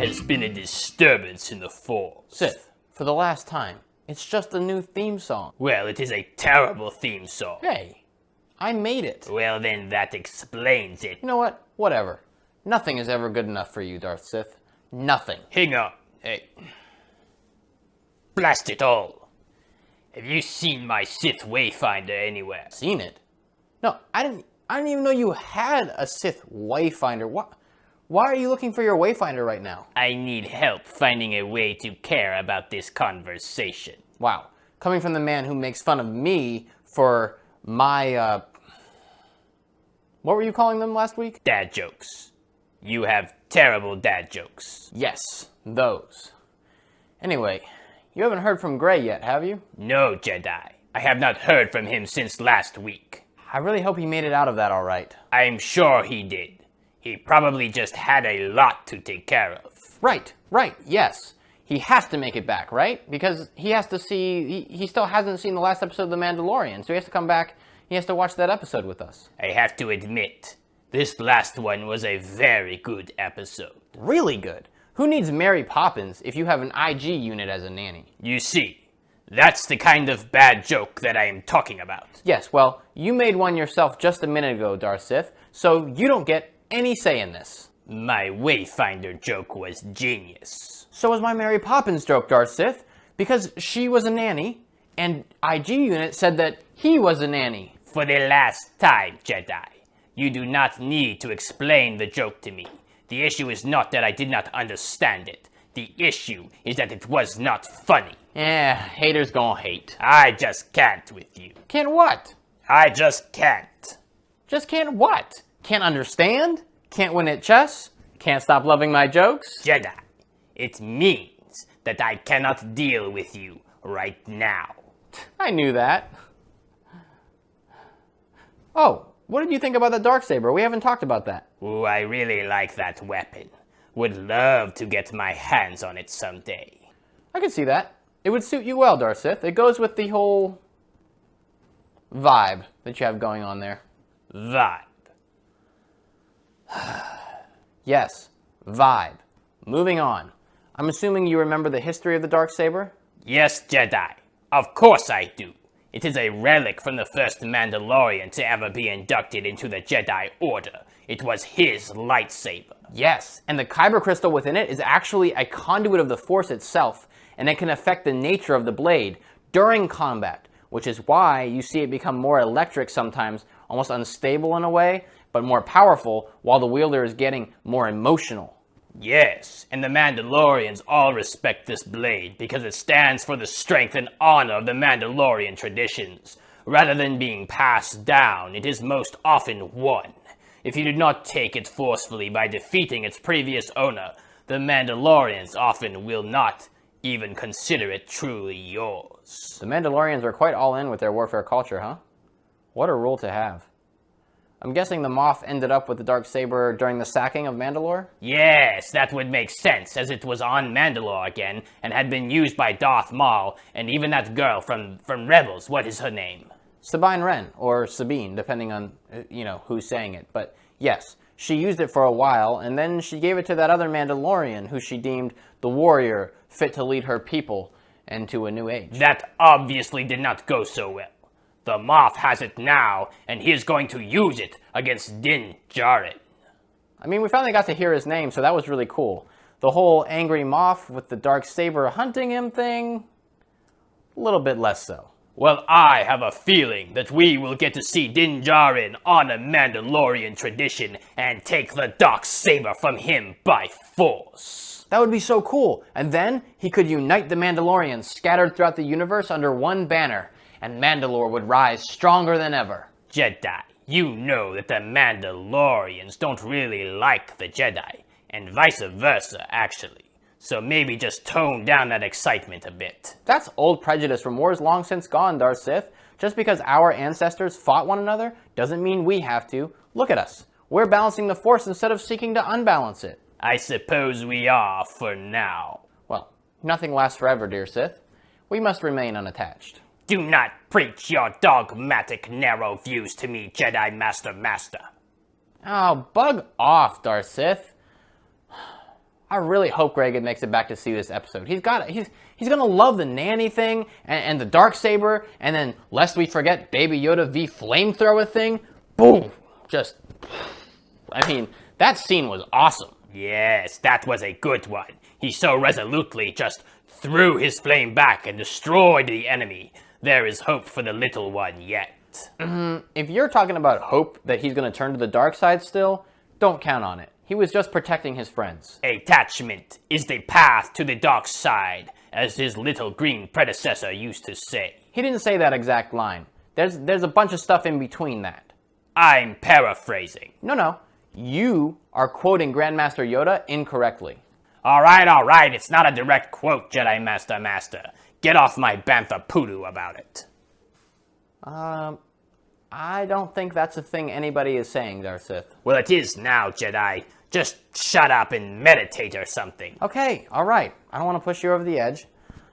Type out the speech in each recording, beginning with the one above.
has been a disturbance in the Force. Sith, for the last time, it's just a new theme song. Well, it is a terrible theme song. Hey, I made it. Well, then that explains it. You know what? Whatever. Nothing is ever good enough for you, Darth Sith. Nothing. Hang on. Hey. Blast it all. Have you seen my Sith Wayfinder anywhere? Seen it? No, I didn't even know you had a Sith Wayfinder. Why are you looking for your Wayfinder right now? I need help finding a way to care about this conversation. Wow. Coming from the man who makes fun of me for my, what were you calling them last week? Dad jokes. You have terrible dad jokes. Yes, those. Anyway, you haven't heard from Gray yet, have you? No, Jedi. I have not heard from him since last week. I really hope he made it out of that all right. I'm sure he did. He probably just had a lot to take care of. Right, yes. He has to make it back, right? Because he has to see, he still hasn't seen the last episode of The Mandalorian, so he has to come back, he has to watch that episode with us. I have to admit, this last one was a very good episode. Really good. Who needs Mary Poppins if you have an IG unit as a nanny? You see, that's the kind of bad joke that I am talking about. Yes, well, you made one yourself just a minute ago, Darth Sith, so you don't get any say in this. My Wayfinder joke was genius. So was my Mary Poppins joke, Darth Sith, because she was a nanny, and IG unit said that he was a nanny. For the last time, Jedi, you do not need to explain the joke to me. The issue is not that I did not understand it. The issue is that it was not funny. Haters gonna hate. I just can't with you. Can't what? I just can't. Just can't what? Can't understand? Can't win at chess? Can't stop loving my jokes? Jedi, it means that I cannot deal with you right now. I knew that. Oh, what did you think about the Darksaber? We haven't talked about that. Ooh, I really like that weapon. Would love to get my hands on it someday. I can see that. It would suit you well, Darth Sith. It goes with the whole vibe that you have going on there. Vibe. Yes, vibe. Moving on. I'm assuming you remember the history of the Darksaber? Yes, Jedi. Of course I do. It is a relic from the first Mandalorian to ever be inducted into the Jedi Order. It was his lightsaber. Yes, and the kyber crystal within it is actually a conduit of the Force itself, and it can affect the nature of the blade during combat, which is why you see it become more electric sometimes, almost unstable in a way, but more powerful while the wielder is getting more emotional. Yes, and the Mandalorians all respect this blade because it stands for the strength and honor of the Mandalorian traditions. Rather than being passed down, it is most often won. If you do not take it forcefully by defeating its previous owner, the Mandalorians often will not even consider it truly yours. The Mandalorians are quite all in with their warfare culture, huh? What a rule to have. I'm guessing the Moff ended up with the Darksaber during the sacking of Mandalore? Yes, that would make sense, as it was on Mandalore again, and had been used by Darth Maul, and even that girl from Rebels, what is her name? Sabine Wren, or Sabine, depending on, who's saying it. But yes, she used it for a while, and then she gave it to that other Mandalorian who she deemed the warrior fit to lead her people into a new age. That obviously did not go so well. The Moff has it now, and he is going to use it against Din Djarin. I mean, we finally got to hear his name, so that was really cool. The whole angry Moff with the Darksaber hunting him thing, a little bit less so. Well, I have a feeling that we will get to see Din Djarin honor Mandalorian tradition and take the Darksaber from him by force. That would be so cool. And then he could unite the Mandalorians scattered throughout the universe under one banner, and Mandalore would rise stronger than ever. Jedi, you know that the Mandalorians don't really like the Jedi, and vice versa, actually. So maybe just tone down that excitement a bit. That's old prejudice from wars long since gone, Darth Sith. Just because our ancestors fought one another doesn't mean we have to. Look at us. We're balancing the Force instead of seeking to unbalance it. I suppose we are for now. Well, nothing lasts forever, dear Sith. We must remain unattached. Do not preach your dogmatic, narrow views to me, Jedi Master. Oh, bug off, Darth Sith. I really hope Greg makes it back to see this episode. He's gonna love the nanny thing and the dark saber, and then lest we forget Baby Yoda v flamethrower thing. Boom! Just, I mean, that scene was awesome. Yes, that was a good one. He so resolutely just threw his flame back and destroyed the enemy. There is hope for the little one yet. If you're talking about hope that he's gonna turn to the dark side still, don't count on it. He was just protecting his friends. Attachment is the path to the dark side, as his little green predecessor used to say. He didn't say that exact line. There's a bunch of stuff in between that. I'm paraphrasing. No. You are quoting Grandmaster Yoda incorrectly. Alright, it's not a direct quote, Jedi Master. Get off my bantha poodoo about it. I don't think that's a thing anybody is saying, Darth Sith. Well, it is now, Jedi. Just shut up and meditate or something. Okay, alright. I don't want to push you over the edge.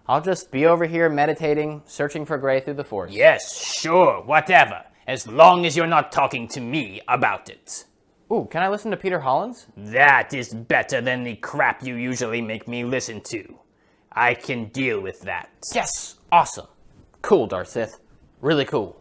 I'll just be over here meditating, searching for Grey through the Force. Yes, sure, whatever. As long as you're not talking to me about it. Ooh, can I listen to Peter Hollins? That is better than the crap you usually make me listen to. I can deal with that. Yes! Awesome. Cool, Darth Sith. Really cool.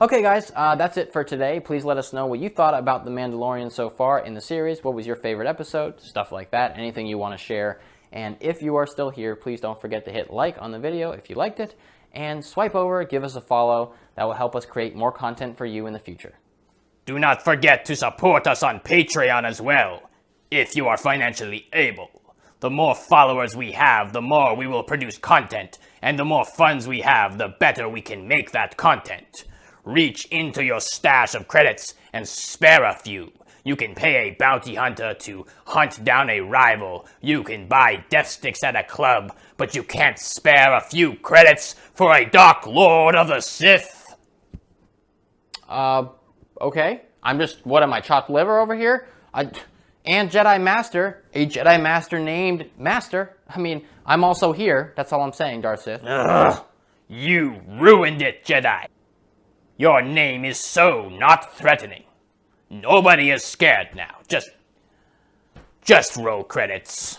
Okay, guys, that's it for today. Please let us know what you thought about The Mandalorian so far in the series. What was your favorite episode? Stuff like that. Anything you want to share. And if you are still here, please don't forget to hit like on the video if you liked it. And swipe over, give us a follow. That will help us create more content for you in the future. Do not forget to support us on Patreon as well, if you are financially able. The more followers we have, the more we will produce content, and the more funds we have, the better we can make that content. Reach into your stash of credits and spare a few. You can pay a bounty hunter to hunt down a rival. You can buy death sticks at a club, but you can't spare a few credits for a Dark Lord of the Sith. Okay. What am I, chopped liver over here? And Jedi Master, a Jedi Master named Master. I mean, I'm also here. That's all I'm saying, Darth Sith. Ugh, you ruined it, Jedi. Your name is so not threatening. Nobody is scared now. Just roll credits.